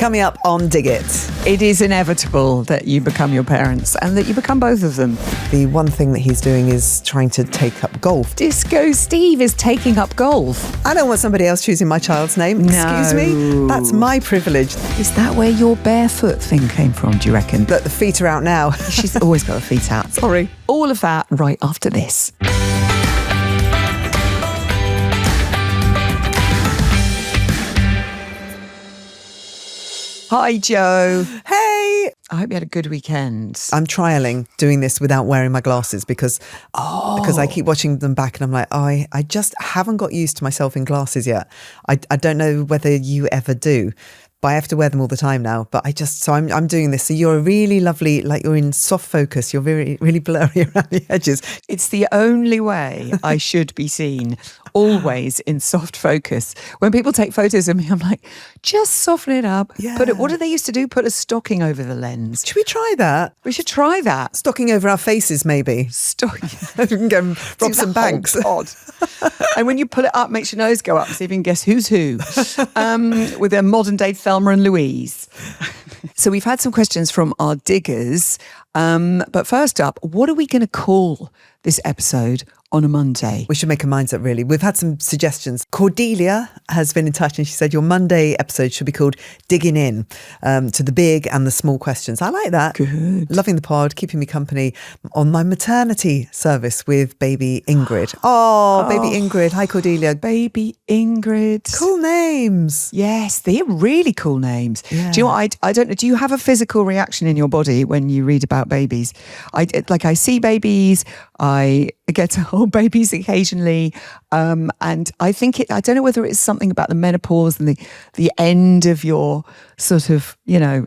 Coming up on Dig It. It is inevitable that you become your parents and that you become both of them. The one thing that he's doing is trying to take up golf. Disco Steve is taking up golf. I don't want somebody else choosing my child's name. No. Excuse me? That's my privilege. Is that where your barefoot thing came from, do you reckon? But the feet are out now. She's always got her feet out. Sorry. All of that right after this. Hi, Joe. Hey. I hope you had a good weekend. I'm trialling doing this without wearing my glasses because I keep watching them back and I'm like, I just haven't got used to myself in glasses yet. I don't know whether you ever do, but I have to wear them all the time now. But I'm doing this. So you're really lovely, like you're in soft focus. You're really blurry around the edges. It's the only way I should be seen, always in soft focus. When people take photos of me, I'm like, just soften it up. Yeah. What do they used to do? Put a stocking over the lens. Should we try that? We should try that. Stocking over our faces, maybe. Stocking. We can go and rob some banks. And when you pull it up, makes your nose go up, so you can guess who's who. With a modern day Thelma and Louise. So we've had some questions from our diggers. But first up, what are we going to call this episode on a Monday? We should make a mind's up, really. We've had some suggestions. Cordelia has been in touch and she said your Monday episode should be called Digging In to the big and the small questions. I like that. Good. Loving the pod, keeping me company on my maternity service with baby Ingrid. Oh, baby Ingrid. Hi, Cordelia. Baby Ingrid. Cool names. Yes, they're really cool names. Yeah. Do you know what? I don't know. Do you have a physical reaction in your body when you read about babies? I see babies. I get to hold babies occasionally. And I think I don't know whether it's something about the menopause and the end of your sort of,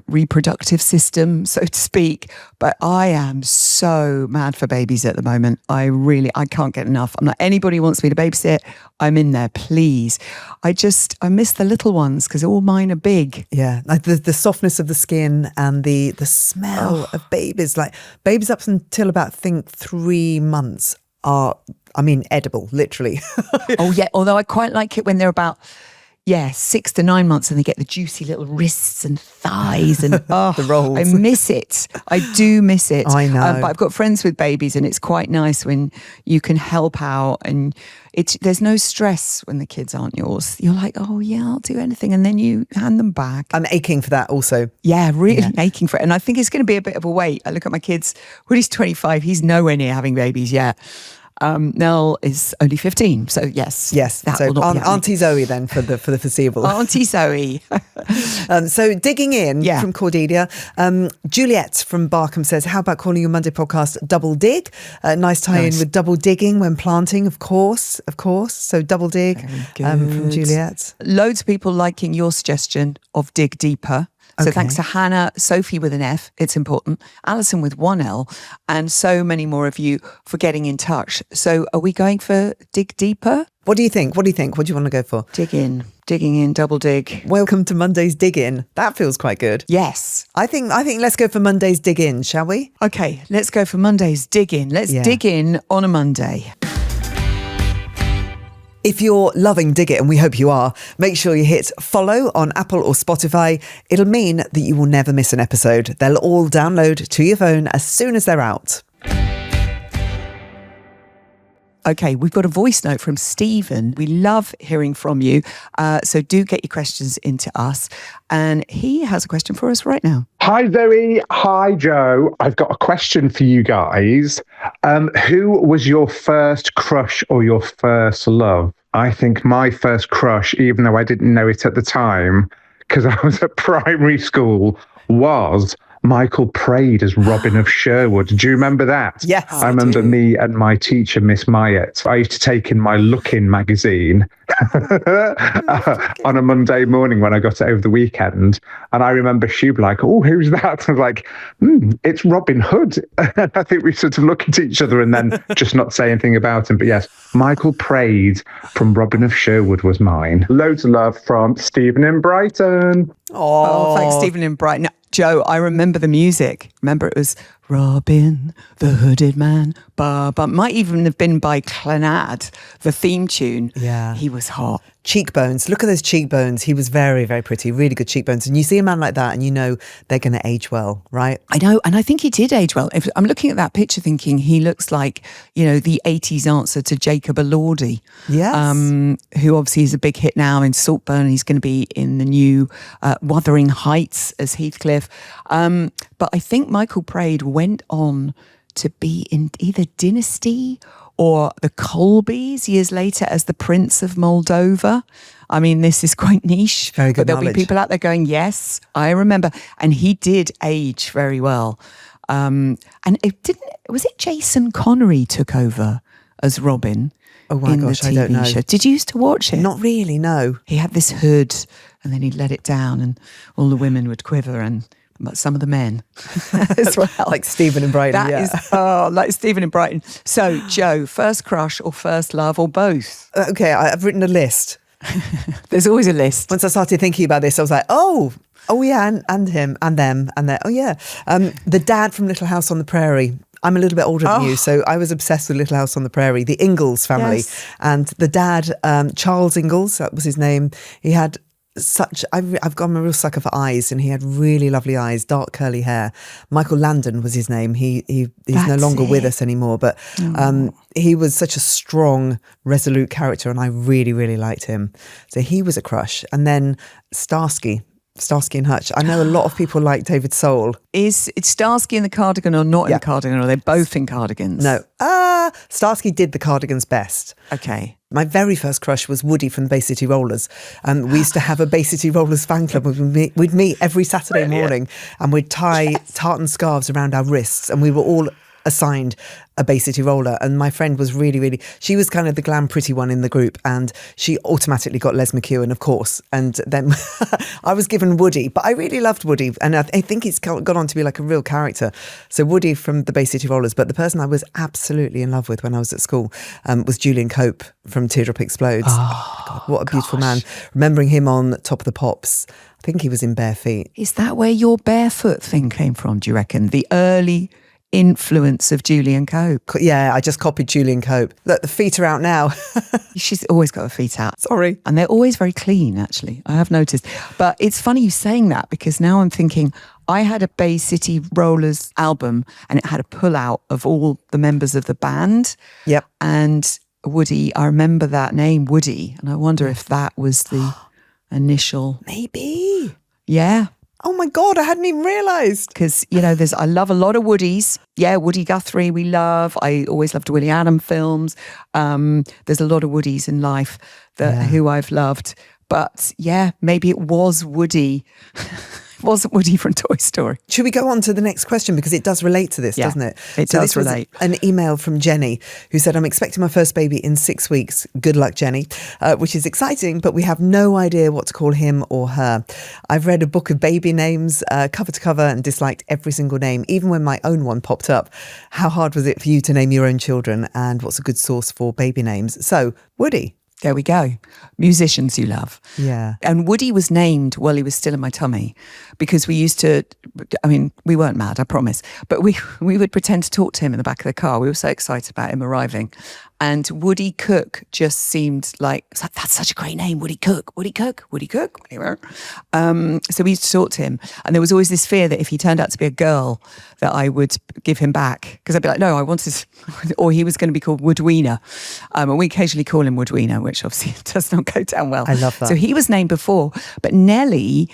reproductive system, so to speak. But I am so mad for babies at the moment. I can't get enough. I'm like, anybody who wants me to babysit, I'm in there, please. I miss the little ones because all mine are big. Yeah, like the softness of the skin and the smell of babies. Like babies up until about, I think, 3 months are, edible, literally. Oh, yeah. Although I quite like it when they're about, 6 to 9 months and they get the juicy little wrists and thighs and the rolls. I miss it. I do miss it. I know. But I've got friends with babies and it's quite nice when you can help out and there's no stress when the kids aren't yours. You're like, oh yeah, I'll do anything. And then you hand them back. I'm aching for that also. Yeah, really aching for it. And I think it's going to be a bit of a wait. I look at my kids, Woody's 25, he's nowhere near having babies yet. Nell is only 15, so yes. That so will not be Auntie Zoe then for the foreseeable. Auntie Zoe. So digging in from Cordelia. Juliet from Barkham says, how about calling your Monday podcast Double Dig? Nice tie-in with double digging when planting, of course. So double dig from Juliet. Loads of people liking your suggestion of dig deeper. So thanks to Hannah, Sophie with an F, it's important, Alison with 1 L, and so many more of you for getting in touch. So are we going for dig deeper? What do you think? What do you want to go for? Digging in, double dig. Welcome to Monday's Dig In. That feels quite good. Yes. I think let's go for Monday's Dig In, shall we? Okay, let's go for Monday's Dig In. Let's dig in on a Monday. If you're loving Dig It, and we hope you are, make sure you hit follow on Apple or Spotify. It'll mean that you will never miss an episode. They'll all download to your phone as soon as they're out. Okay, we've got a voice note from Stephen. We love hearing from you. So do get your questions into us. And he has a question for us right now. Hi, Zoe. Hi, Joe. I've got a question for you guys. Who was your first crush or your first love? I think my first crush, even though I didn't know it at the time, because I was at primary school, was Michael Praed as Robin of Sherwood. Do you remember that? Yes, I remember me and my teacher, Miss Myatt. I used to take in my Look-In magazine on a Monday morning when I got it over the weekend. And I remember she'd be like, oh, who's that? I was like, it's Robin Hood. I think we sort of look at each other and then just not say anything about him. But yes, Michael Praed from Robin of Sherwood was mine. Loads of love from Stephen in Brighton. Oh, thanks, Stephen in Brighton. Joe, I remember the music. Remember, it was Robin, the Hooded Man, might even have been by Clannad, the theme tune. Yeah. He was hot. Cheekbones. Look at those cheekbones. He was very, very pretty. Really good cheekbones. And you see a man like that and you know they're going to age well, right? I know. And I think he did age well. If I'm looking at that picture thinking he looks like, the 80s answer to Jacob Elordi. Yes. Who obviously is a big hit now in Saltburn. He's going to be in the new Wuthering Heights as Heathcliff. But I think Michael Praed went on to be in either Dynasty or the Colbys years later as the Prince of Moldova. I mean, this is quite niche. Very good but there'll knowledge. be people out there going, yes, I remember. And he did age very well. And was it Jason Connery took over as Robin? Oh my gosh, the TV I don't know. show? Did you used to watch it? Not really, no. He had this hood and then he'd let it down and all the women would quiver and some of the men as well. Like Stephen and Brighton, like Stephen and Brighton. So, Joe, first crush or first love or both? Okay, I've written a list. There's always a list. Once I started thinking about this, I was like, oh yeah, and him, and them, and them. Oh yeah. The dad from Little House on the Prairie. I'm a little bit older than you, so I was obsessed with Little House on the Prairie, the Ingalls family. Yes. And the dad, Charles Ingalls, that was his name. He had I've got a real sucker for eyes, and he had really lovely eyes, dark curly hair. Michael Landon was his name. He's no longer with us anymore, but he was such a strong, resolute character, and I really, really liked him. So he was a crush. And then Starsky and Hutch. I know a lot of people like David Soul. Is it Starsky in the Cardigan or not in the Cardigan, or are they both in Cardigans? No. Starsky did the Cardigans best. Okay. My very first crush was Woody from the Bay City Rollers. We used to have a Bay City Rollers fan club. We'd meet every Saturday morning and we'd tie tartan scarves around our wrists, and we were all assigned a Bay City roller. And my friend was really, she was kind of the glam pretty one in the group, and she automatically got Les McEwen, of course. And then I was given Woody, but I really loved Woody, and I think he's gone on to be like a real character. So Woody from the Bay City Rollers. But the person I was absolutely in love with when I was at school was Julian Cope from Teardrop Explodes. Oh my God, what a beautiful man. Remembering him on Top of the Pops. I think he was in Bare Feet. Is that where your barefoot thing came from, do you reckon? The early influence of Julian Cope. Yeah, I just copied Julian Cope. Look, the feet are out now. She's always got her feet out. Sorry. And they're always very clean, actually. I have noticed. But it's funny you saying that, because now I'm thinking, I had a Bay City Rollers album and it had a pull-out of all the members of the band. Yep. And Woody, I remember that name, Woody. And I wonder if that was the initial... Maybe. Yeah. Oh my God, I hadn't even realised. Because, I love a lot of Woodies. Yeah, Woody Guthrie we love. I always loved Willie Adam films. There's a lot of Woodies in life who I've loved. But yeah, maybe it was Woody. It wasn't Woody from Toy Story. Should we go on to the next question? Because it does relate to this, doesn't it? It does relate. An email from Jenny who said, I'm expecting my first baby in 6 weeks. Good luck, Jenny. Which is exciting, but we have no idea what to call him or her. I've read a book of baby names cover to cover and disliked every single name, even when my own one popped up. How hard was it for you to name your own children? And what's a good source for baby names? So, Woody. There we go. Musicians you love. Yeah. And Woody was named while he was still in my tummy, because we used to, we weren't mad, I promise, but we would pretend to talk to him in the back of the car. We were so excited about him arriving. And Woody Cook just seemed like, that's such a great name, Woody Cook. So we used to talk to him. And there was always this fear that if he turned out to be a girl, that I would give him back. Because I'd be like, no, I wanted, or he was going to be called Woodweener. And we occasionally call him Woodweener, which obviously does not go down well. I love that. So he was named before. But Nellie,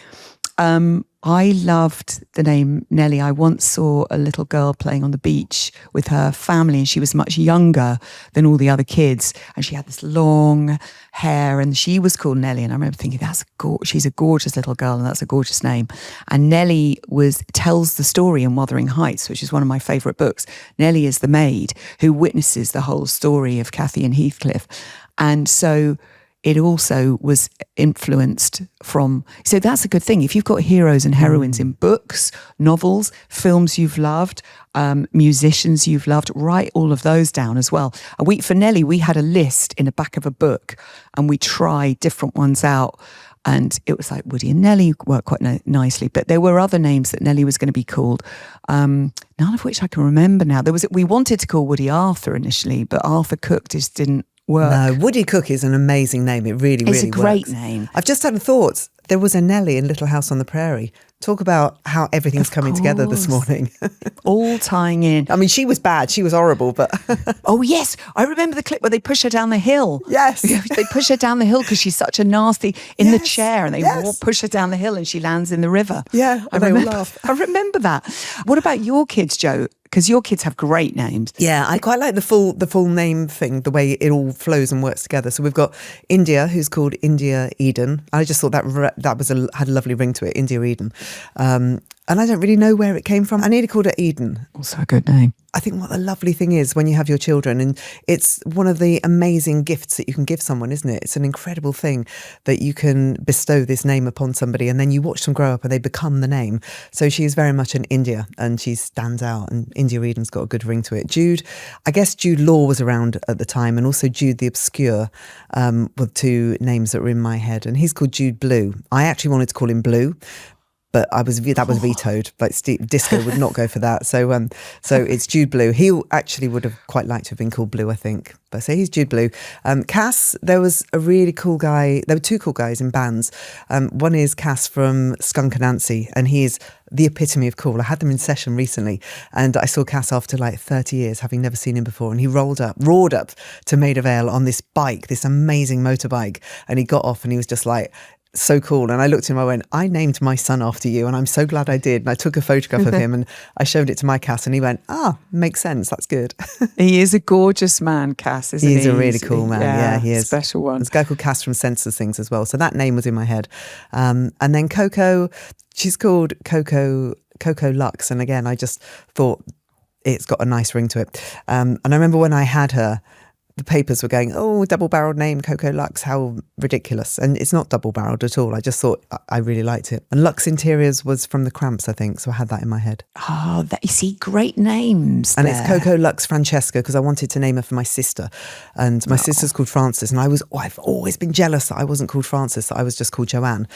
I loved the name Nellie. I once saw a little girl playing on the beach with her family, and she was much younger than all the other kids, and she had this long hair, and she was called Nellie. And I remember thinking, she's a gorgeous little girl, and that's a gorgeous name. And Nellie tells the story in Wuthering Heights, which is one of my favourite books. Nellie is the maid who witnesses the whole story of Cathy and Heathcliff. And so it also was influenced from... So that's a good thing. If you've got heroes and heroines in books, novels, films you've loved, musicians you've loved, write all of those down as well. For Nellie, we had a list in the back of a book, and we tried different ones out. And it was like Woody and Nellie worked quite nicely. But there were other names that Nellie was going to be called, none of which I can remember now. We wanted to call Woody Arthur initially, but Arthur Cook just didn't work. No, Woody Cook is an amazing name. It really, It's really a great works. name. I've just had a thought. There was a Nellie in Little House on the Prairie. Talk about how everything's coming together this morning. All tying in. I mean, she was bad. She was horrible, but... Oh, yes. I remember the clip where they push her down the hill. Yes. They push her down the hill because she's such a nasty in the chair, and they push her down the hill and she lands in the river. Yeah, I they all remember, laugh. I remember that. What about your kids, Joe? Because your kids have great names. Yeah, I quite like the full name thing, the way it all flows and works together. So we've got India, who's called India Eden. I just thought that had a lovely ring to it, India Eden. And I don't really know where it came from. I nearly called it Eden. Also a good name. I think what the lovely thing is when you have your children, and it's one of the amazing gifts that you can give someone, isn't it? It's an incredible thing that you can bestow this name upon somebody, and then you watch them grow up and they become the name. So she is very much an India, and she stands out, and India Eden's got a good ring to it. Jude, I guess Jude Law was around at the time, and also Jude the Obscure were two names that were in my head, and he's called Jude Blue. I actually wanted to call him Blue, but that was vetoed. Like Disco would not go for that. So it's Jude Blue. He actually would have quite liked to have been called Blue, I think. But so he's Jude Blue. Cass, there was a really cool guy. There were two cool guys in bands. One is Cass from Skunk Anansie, and he is the epitome of cool. I had them in session recently, and I saw Cass after like 30 years, having never seen him before. And he roared up to Maid of Ale on this bike, this amazing motorbike. And he got off and he was just like, so cool. And I looked at him, I went, I named my son after you, and I'm so glad I did. And I took a photograph of him and I showed it to my Cass, and he went, makes sense, that's good. He is a gorgeous man, Cass, isn't he? He's a really cool man. Yeah, he is. Special one. There's a guy called Cass from Censors Things as well. So that name was in my head. And then Coco, she's called Coco Lux. And again, I just thought it's got a nice ring to it. And I remember when I had her, the papers were going, double-barreled name, Coco Lux, how ridiculous. And it's not double-barreled at all. I just thought I really liked it. And Lux Interiors was from the Cramps, I think. So I had that in my head. Oh, you see, great names. And there. it's Coco Lux Francesca, because I wanted to name her for my sister. And my sister's called Frances. And I've always been jealous that I wasn't called Frances, that I was just called Joanne.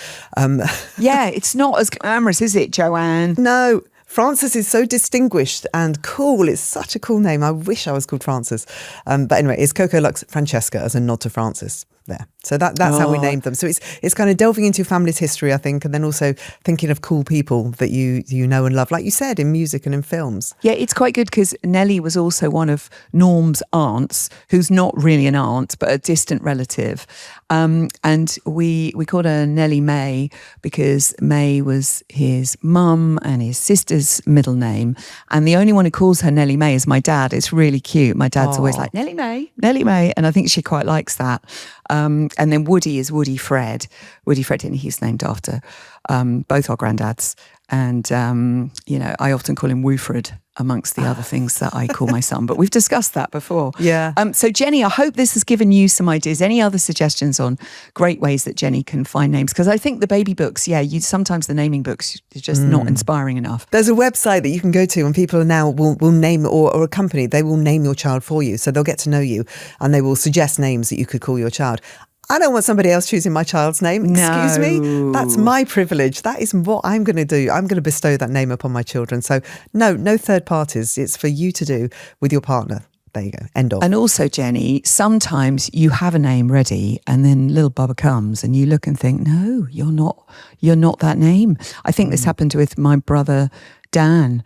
Yeah, it's not as glamorous, is it, Joanne? No. Frances is so distinguished and cool. It's such a cool name. I wish I was called Frances. But anyway, it's Coco Lux Francesca as a nod to Frances there. So that's how we named them. So it's kind of delving into your family's history, I think, and then also thinking of cool people that you know and love, like you said, in music and in films. Yeah, it's quite good because Nellie was also one of Norm's aunts, who's not really an aunt, but a distant relative. And we called her Nellie May because May was his mum and his sister's middle name. And the only one who calls her Nellie May is my dad. It's really cute. My dad's always like, Nellie May. And I think she quite likes that. And then Woody is Woody Fred, and he's named after both our granddads. And, I often call him Woofred amongst the other things that I call my son. But we've discussed that before. Yeah. So, Jenny, I hope this has given you some ideas. Any other suggestions on great ways that Jenny can find names? Because I think the baby books, sometimes the naming books are just not inspiring enough. There's a website that you can go to, and people now will name, or a company, they will name your child for you. So they'll get to know you and they will suggest names that you could call your child. I don't want somebody else choosing my child's name. Excuse me. That's my privilege. That is what I'm going to do. I'm going to bestow that name upon my children. So no third parties. It's for you to do with your partner. There you go. End of. And also, Jenny, sometimes you have a name ready and then little Bubba comes and you look and think, no, you're not that name. I think this happened with my brother Dan.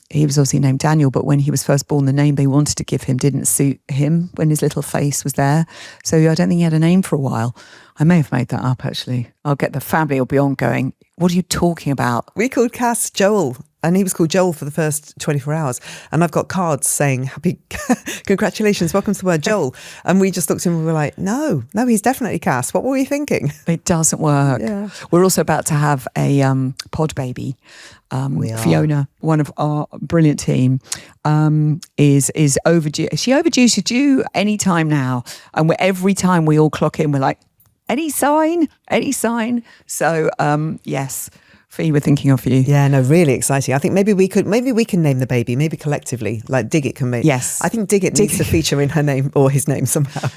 He was obviously named Daniel, but when he was first born, the name they wanted to give him didn't suit him when his little face was there. So I don't think he had a name for a while. I may have made that up, actually. I'll get the family or beyond going, what are you talking about? We called Cass Joel, and he was called Joel for the first 24 hours. And I've got cards saying, happy, congratulations, welcome to the word Joel. And we just looked at him and we were like, no, he's definitely Cass. What were we thinking? It doesn't work. Yeah. We're also about to have a pod baby. Fiona, one of our brilliant team, is overdue. Is she overdue? She's due any time now. And every time we all clock in, we're like, any sign? So, yes, Fee, we're thinking of you. Yeah, no, really exciting. I think maybe we can name the baby, maybe collectively, like Digit can make. Yes. I think Digit needs to feature in her name or his name somehow.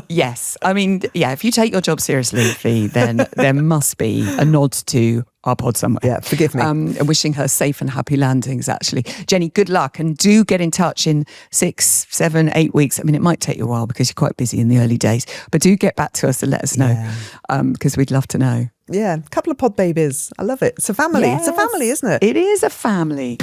Yes. I mean, yeah, if you take your job seriously, Fee, then there must be a nod to our pod somewhere. Yeah, forgive me. And wishing her safe and happy landings, actually. Jenny, good luck, and do get in touch in 6, 7, 8 weeks. I mean, it might take you a while because you're quite busy in the early days, but do get back to us and let us know, because we'd love to know. Yeah, a couple of pod babies. I love it. It's a family. Yes. It's a family, isn't it? It is a family.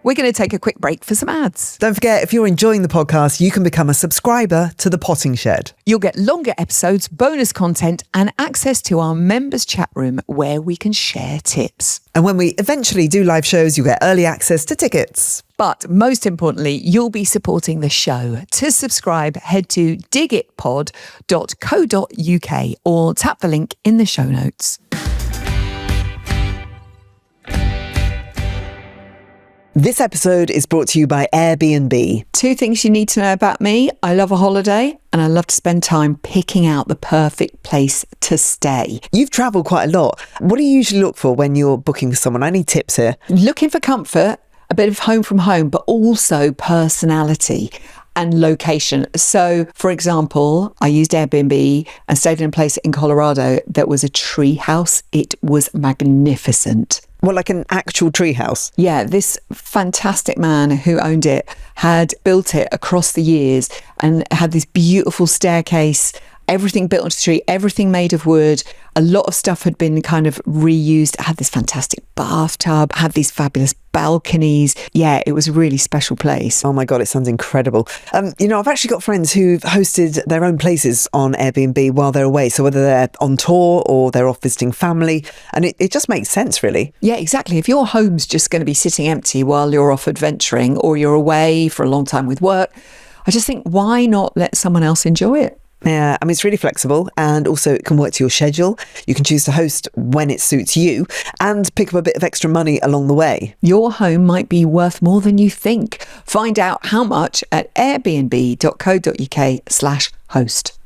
We're going to take a quick break for some ads. Don't forget, if you're enjoying the podcast, you can become a subscriber to The Potting Shed. You'll get longer episodes, bonus content, and access to our members' chat room where we can share tips. And when we eventually do live shows, you'll get early access to tickets. But most importantly, you'll be supporting the show. To subscribe, head to digitpod.co.uk or tap the link in the show notes. This episode is brought to you by Airbnb. 2 things you need to know about me. I love a holiday and I love to spend time picking out the perfect place to stay. You've travelled quite a lot. What do you usually look for when you're booking for someone? I need tips here. Looking for comfort, a bit of home from home, but also personality and location. So, for example, I used Airbnb and stayed in a place in Colorado that was a tree house. It was magnificent. Well, like an actual treehouse. Yeah, this fantastic man who owned it had built it across the years and had this beautiful staircase, everything built onto the tree, everything made of wood. A lot of stuff had been kind of reused. It had this fantastic bathtub, had these fabulous balconies. Yeah, it was a really special place. Oh my God, it sounds incredible. I've actually got friends who've hosted their own places on Airbnb while they're away. So whether they're on tour or they're off visiting family, and it just makes sense, really. Yeah, exactly. If your home's just going to be sitting empty while you're off adventuring or you're away for a long time with work, I just think, why not let someone else enjoy it? Yeah, I mean, it's really flexible and also it can work to your schedule. You can choose to host when it suits you and pick up a bit of extra money along the way. Your home might be worth more than you think. Find out how much at airbnb.co.uk/host.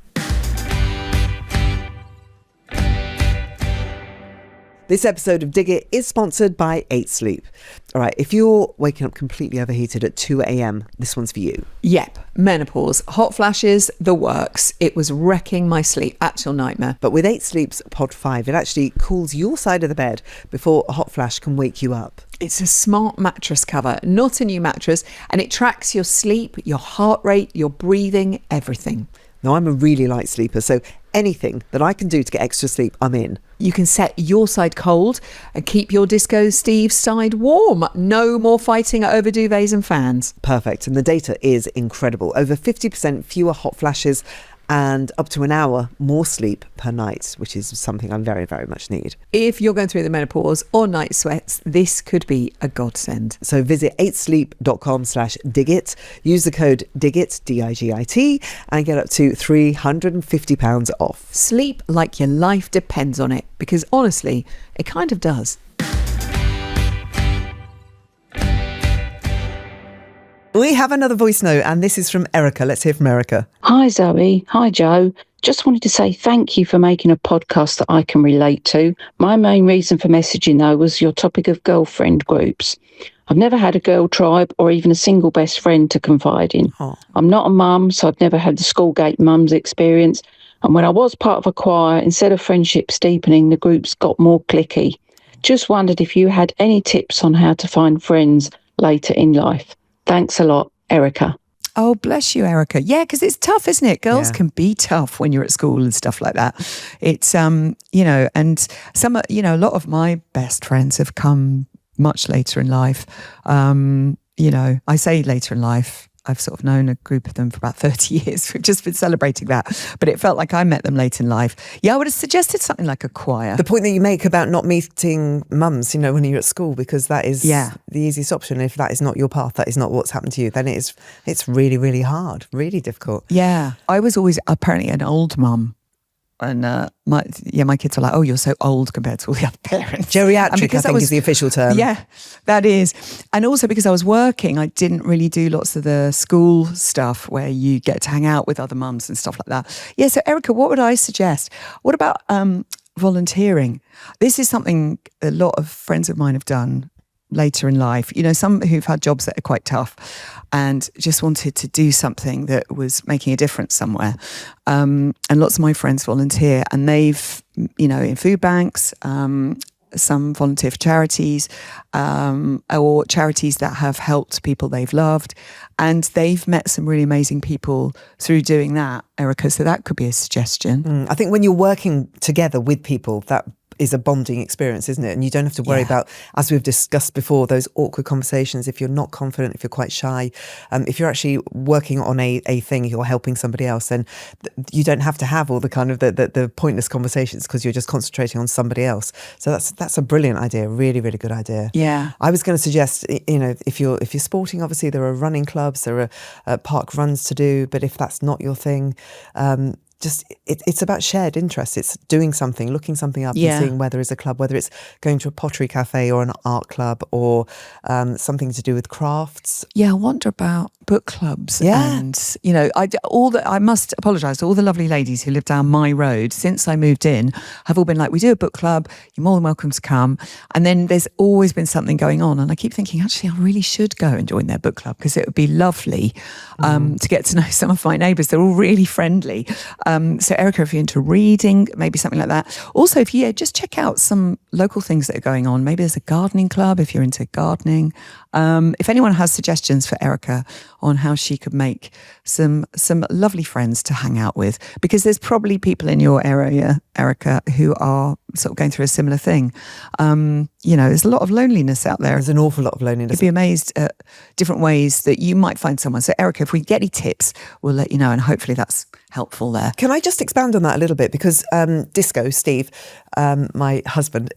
This episode of Dig It is sponsored by 8 Sleep. All right, if you're waking up completely overheated at 2 a.m, this one's for you. Yep, menopause, hot flashes, the works. It was wrecking my sleep, actual nightmare. But with 8 Sleep's Pod 5, it actually cools your side of the bed before a hot flash can wake you up. It's a smart mattress cover, not a new mattress, and it tracks your sleep, your heart rate, your breathing, everything. Now, I'm a really light sleeper, so anything that I can do to get extra sleep, I'm in. You can set your side cold and keep your Disco Steve side warm. No more fighting over duvets and fans. Perfect. And the data is incredible. Over 50% fewer hot flashes and up to an hour more sleep per night, which is something I very, very much need. If you're going through the menopause or night sweats, this could be a godsend. So visit 8sleep.com/digit, use the code DIGIT, DIGIT, and get up to £350 off. Sleep like your life depends on it, because honestly, it kind of does. We have another voice note, and this is from Erica. Let's hear from Erica. Hi, Zoe. Hi, Joe. Just wanted to say thank you for making a podcast that I can relate to. My main reason for messaging, though, was your topic of girlfriend groups. I've never had a girl tribe or even a single best friend to confide in. Oh. I'm not a mum, so I've never had the Schoolgate mums experience. And when I was part of a choir, instead of friendships deepening, the groups got more cliquey. Just wondered if you had any tips on how to find friends later in life. Thanks a lot, Erica. Oh, bless you, Erica. Yeah, because it's tough, isn't it? Girls can be tough when you're at school and stuff like that. It's, and some, a lot of my best friends have come much later in life. I say later in life. I've sort of known a group of them for about 30 years. We've just been celebrating that. But it felt like I met them late in life. Yeah, I would have suggested something like a choir. The point that you make about not meeting mums, when you're at school, because that is the easiest option. If that is not your path, that is not what's happened to you, then it's really, really hard, really difficult. Yeah. I was always apparently an old mum. my kids were like, "Oh, you're so old compared to all the other parents." Geriatric, I think, is the official term. Yeah, that is. And also because I was working, I didn't really do lots of the school stuff where you get to hang out with other mums and stuff like that. Yeah, so Erica, what would I suggest? What about volunteering? This is something a lot of friends of mine have done later in life. You know, some who've had jobs that are quite tough and just wanted to do something that was making a difference somewhere. And lots of my friends volunteer, and they've, you know, in food banks, some volunteer for charities, or charities that have helped people they've loved. And they've met some really amazing people through doing that, Erica. So that could be a suggestion. I think when you're working together with people, that is a bonding experience, isn't it? And you don't have to worry about, as we've discussed before, those awkward conversations if you're not confident, if you're quite shy. If you're actually working on a thing, you're helping somebody else, then you don't have to have all the kind of the pointless conversations because you're just concentrating on somebody else. So that's a brilliant idea, really, really good idea. Yeah. I was going to suggest, you know, if you're sporting, obviously there are running clubs, there are park runs to do, but if that's not your thing, it's about shared interests. It's doing something, looking something up and seeing where there is a club, whether it's going to a pottery cafe or an art club or something to do with crafts. Yeah, I wonder about book clubs. Yeah. And, you know, I must apologise to all the lovely ladies who live down my road since I moved in, have all been like, we do a book club, you're more than welcome to come. And then there's always been something going on. And I keep thinking, actually, I really should go and join their book club because it would be lovely to get to know some of my neighbours. They're all really friendly. So Erica, if you're into reading, maybe something like that. Also, if you just check out some local things that are going on. Maybe there's a gardening club if you're into gardening. If anyone has suggestions for Erica on how she could make some lovely friends to hang out with, because there's probably people in your area, Erica, who are sort of going through a similar thing. You know, there's a lot of loneliness out there. There's an awful lot of loneliness. You'd be amazed at different ways that you might find someone. So Erica, if we get any tips, we'll let you know, and hopefully that's helpful there. Can I just expand on that a little bit? Because Disco, Steve, my husband,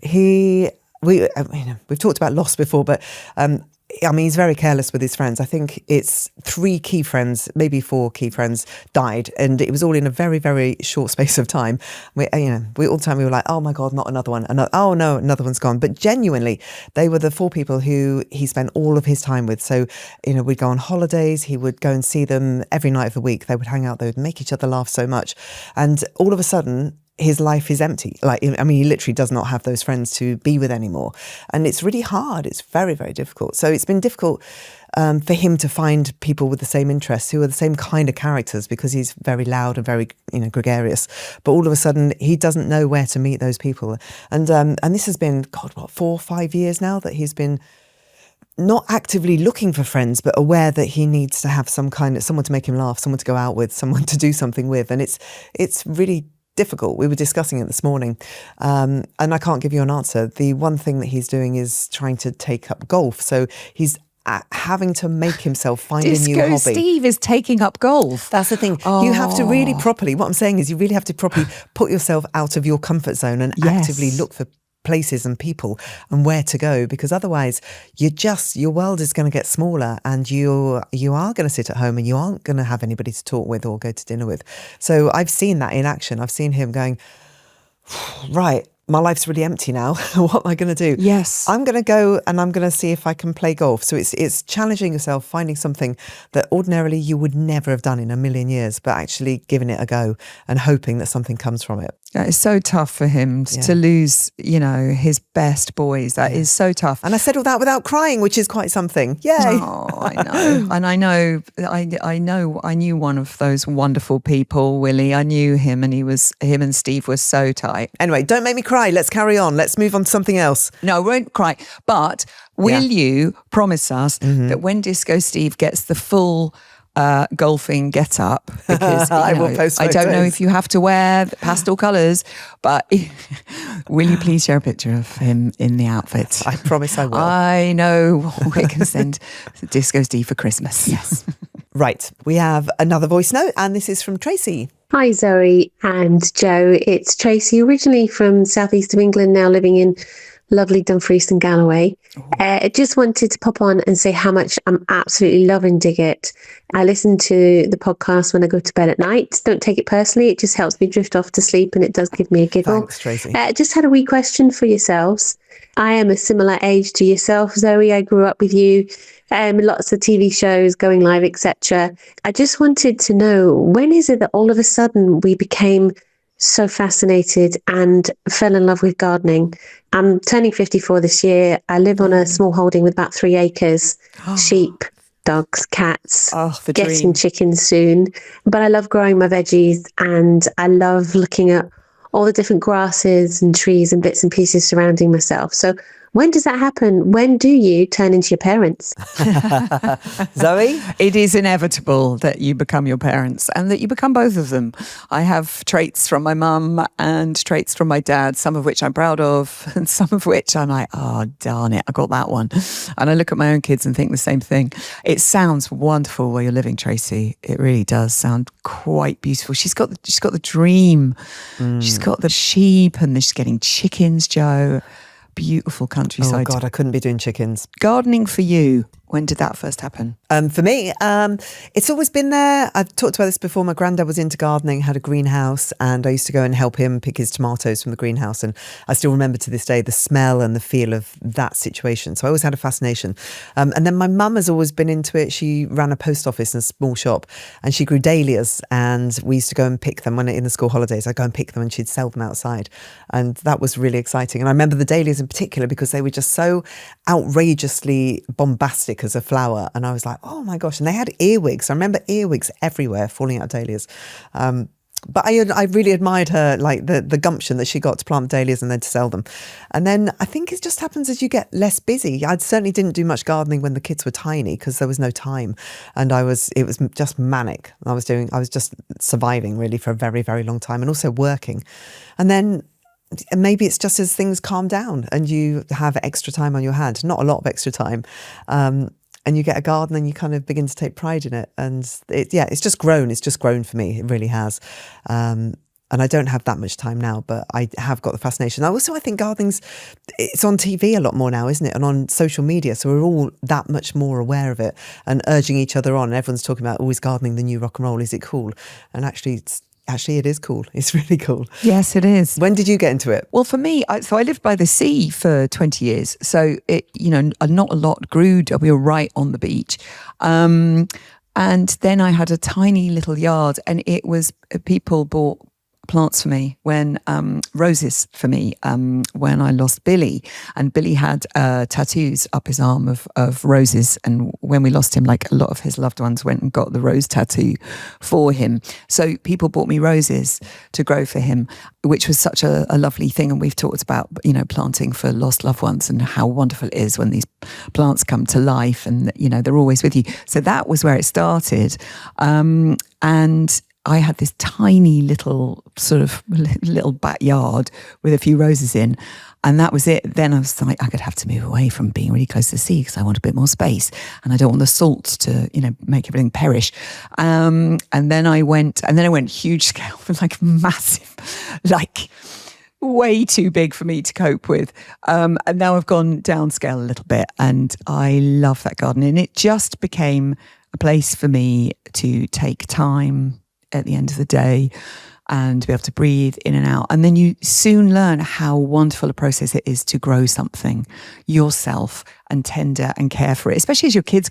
we've talked about loss before, but I mean, he's very careless with his friends. I think it's 3 key friends, maybe 4 key friends died, and it was all in a very, very short space of time. All the time we were like, oh my God, not another one. Oh no, another one's gone. But genuinely, they were the 4 people who he spent all of his time with. So, you know, we'd go on holidays, he would go and see them every night of the week. They would hang out, they would make each other laugh so much. And all of a sudden, his life is empty. He literally does not have those friends to be with anymore. And it's really hard. It's very, very difficult. So it's been difficult for him to find people with the same interests who are the same kind of characters, because he's very loud and very, gregarious. But all of a sudden, he doesn't know where to meet those people. And this has been, 4 or 5 years now that he's been not actively looking for friends, but aware that he needs to have someone to make him laugh, someone to go out with, someone to do something with. And it's really difficult. We were discussing it this morning, and I can't give you an answer. The one thing that he's doing is trying to take up golf. So he's having to make himself find a new hobby. Steve is taking up golf. That's the thing. You have to really properly, what I'm saying is you really have to properly put yourself out of your comfort zone and actively look for places and people and where to go, because otherwise your world is going to get smaller, and you are going to sit at home and you aren't going to have anybody to talk with or go to dinner with. So I've seen that in action. I've seen him going, right, my life's really empty now. What am I going to do? Yes. I'm going to go and I'm going to see if I can play golf. So it's challenging yourself, finding something that ordinarily you would never have done in a million years, but actually giving it a go and hoping that something comes from it. That is so tough for him to lose, his best boys. That is so tough. And I said all that without crying, which is quite something. Yay. Oh, I know. And I knew one of those wonderful people, Willie. I knew him, and him and Steve were so tight. Anyway, don't make me cry. Let's carry on. Let's move on to something else. No, I won't cry. But will you promise us that when Disco Steve gets the full golfing get up, because I will post I don't know photos. if you have to wear the pastel colours, but will you please share a picture of him in the outfit? I promise I will. I know we can send Disco Steve for Christmas. Yes. Right. We have another voice note, and this is from Tracy. Hi Zoe and Joe, it's Tracy, originally from southeast of England, now living in lovely Dumfries and Galloway. I just wanted to pop on and say how much I'm absolutely loving Dig It. I listen to the podcast when I go to bed at night. Don't take it personally. It just helps me drift off to sleep, and it does give me a giggle. Thanks, Tracy. Just had a wee question for yourselves. I am a similar age to yourself, Zoe. I grew up with you. Lots of TV shows going live, etc. I just wanted to know, when is it that all of a sudden we became so fascinated and fell in love with gardening? I'm turning 54 this year. I live on a small holding with about 3 acres, sheep, dogs, cats, the getting dream. chickens soon. But I love growing my veggies, and I love looking at all the different grasses and trees and bits and pieces surrounding myself. So when does that happen? When do you turn into your parents? Zoe? It is inevitable that you become your parents, and that you become both of them. I have traits from my mum and traits from my dad, some of which I'm proud of, and some of which I'm like, oh, darn it, I got that one. And I look at my own kids and think the same thing. It sounds wonderful where you're living, Tracy. It really does sound quite beautiful. She's got the dream. She's got the sheep, and she's getting chickens, Joe. Beautiful countryside. Oh God, I couldn't be doing chickens. Gardening for you, when did that first happen? For me, it's always been there. I've talked about this before. My granddad was into gardening, had a greenhouse, and I used to go and help him pick his tomatoes from the greenhouse. And I still remember to this day the smell and the feel of that situation. So I always had a fascination. And then my mum has always been into it. She ran a post office and a small shop, and she grew dahlias, and we used to go and pick them when in the school holidays. I'd go and pick them, and she'd sell them outside. And that was really exciting. And I remember the dahlias in particular because they were just so outrageously bombastic as a flower, and I was like, oh my gosh. And they had earwigs. I remember earwigs everywhere falling out of dahlias. But I really admired her, like the gumption that she got to plant dahlias and then to sell them. And then I think it just happens as you get less busy. I certainly didn't do much gardening when the kids were tiny because there was no time, and it was just manic. I was just surviving really for a very, very long time, and also working. And then maybe it's just as things calm down and you have extra time on your hand, not a lot of extra time, and you get a garden and you kind of begin to take pride in it. And it's just grown. It's just grown for me. It really has. And I don't have that much time now, but I have got the fascination. I think it's on TV a lot more now, isn't it? And on social media. So we're all that much more aware of it and urging each other on. And everyone's talking about, is gardening the new rock and roll? Is it cool? And actually, it is cool. It's really cool. Yes, it is. When did you get into it? Well, for me, I lived by the sea for 20 years. So not a lot grew. We were right on the beach. And then I had a tiny little yard, and it was, people bought plants for me roses for me when I lost Billy, and Billy had tattoos up his arm of roses, and when we lost him, like a lot of his loved ones went and got the rose tattoo for him. So people bought me roses to grow for him, which was such a lovely thing. And we've talked about planting for lost loved ones and how wonderful it is when these plants come to life and they're always with you. So that was where it started, and I had this tiny little little backyard with a few roses in, and that was it. Then I was like, I could have to move away from being really close to the sea because I want a bit more space, and I don't want the salt to, make everything perish. And then I went huge scale, like massive, like way too big for me to cope with. And now I've gone downscale a little bit, and I love that garden, and it just became a place for me to take time at the end of the day and to be able to breathe in and out. And then you soon learn how wonderful a process it is to grow something yourself and tender and care for it, especially as your kids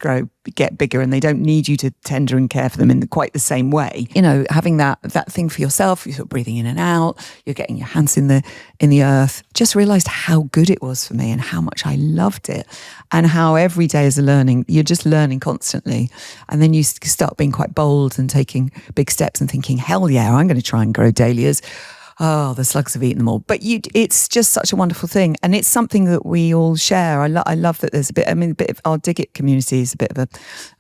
get bigger and they don't need you to tender and care for them in quite the same way. Having that thing for yourself, you're sort of breathing in and out, you're getting your hands in the earth. Just realised how good it was for me and how much I loved it, and how every day is a learning. You're just learning constantly, and then you start being quite bold and taking big steps and thinking, hell yeah, I'm going to try and grow dahlias. Oh, the slugs have eaten them all. But it's just such a wonderful thing. And it's something that we all share. I love that there's a bit of our Dig It community is a bit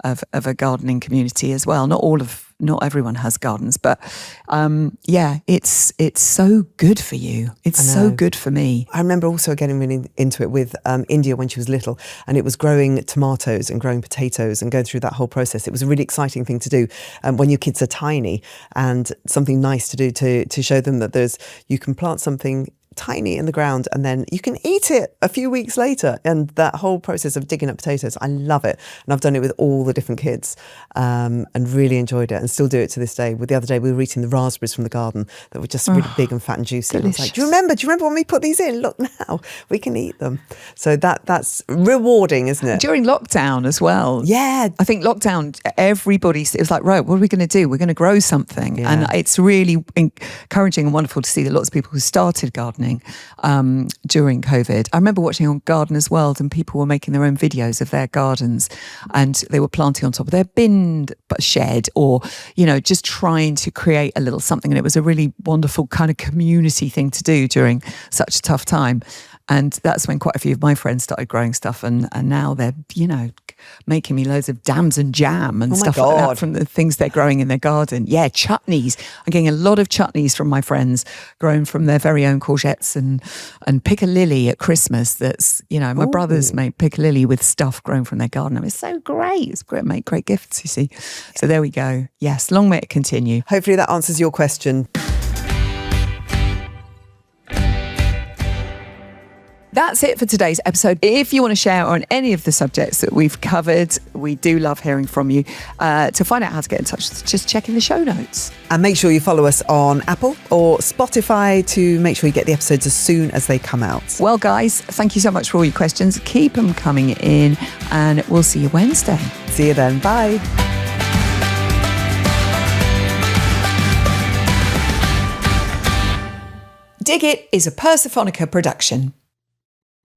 of a gardening community as well. Not everyone has gardens, but it's so good for you. It's so good for me. I remember also getting really into it with India when she was little, and it was growing tomatoes and growing potatoes and going through that whole process. It was a really exciting thing to do when your kids are tiny, and something nice to do to show them that you can plant something tiny in the ground, and then you can eat it a few weeks later. And that whole process of digging up potatoes, I love it. And I've done it with all the different kids, and really enjoyed it, and still do it to this day. The other day we were eating the raspberries from the garden that were just really big and fat and juicy. And I was like, do you remember when we put these in? Look, now we can eat them. So that's rewarding, isn't it? During lockdown as well. Yeah. I think lockdown, it was like, right, what are we going to do? We're going to grow something. Yeah. And it's really encouraging and wonderful to see that lots of people who started gardening during COVID. I remember watching on Gardener's World, and people were making their own videos of their gardens, and they were planting on top of their bin shed, or, just trying to create a little something. And it was a really wonderful kind of community thing to do during such a tough time. And that's when quite a few of my friends started growing stuff, and now they're, making me loads of jams and jam and stuff like that from the things they're growing in their garden. Yeah, chutneys. I'm getting a lot of chutneys from my friends, grown from their very own courgettes and piccalilli at Christmas. That's, my brothers make piccalilli with stuff grown from their garden. I mean, it's so great. It's great. Make great gifts, you see. So there we go. Yes, long may it continue. Hopefully that answers your question. That's it for today's episode. If you want to share on any of the subjects that we've covered, we do love hearing from you. To find out how to get in touch, just check in the show notes. And make sure you follow us on Apple or Spotify to make sure you get the episodes as soon as they come out. Well, guys, thank you so much for all your questions. Keep them coming in, and we'll see you Wednesday. See you then. Bye. Dig It is a Persephonica production.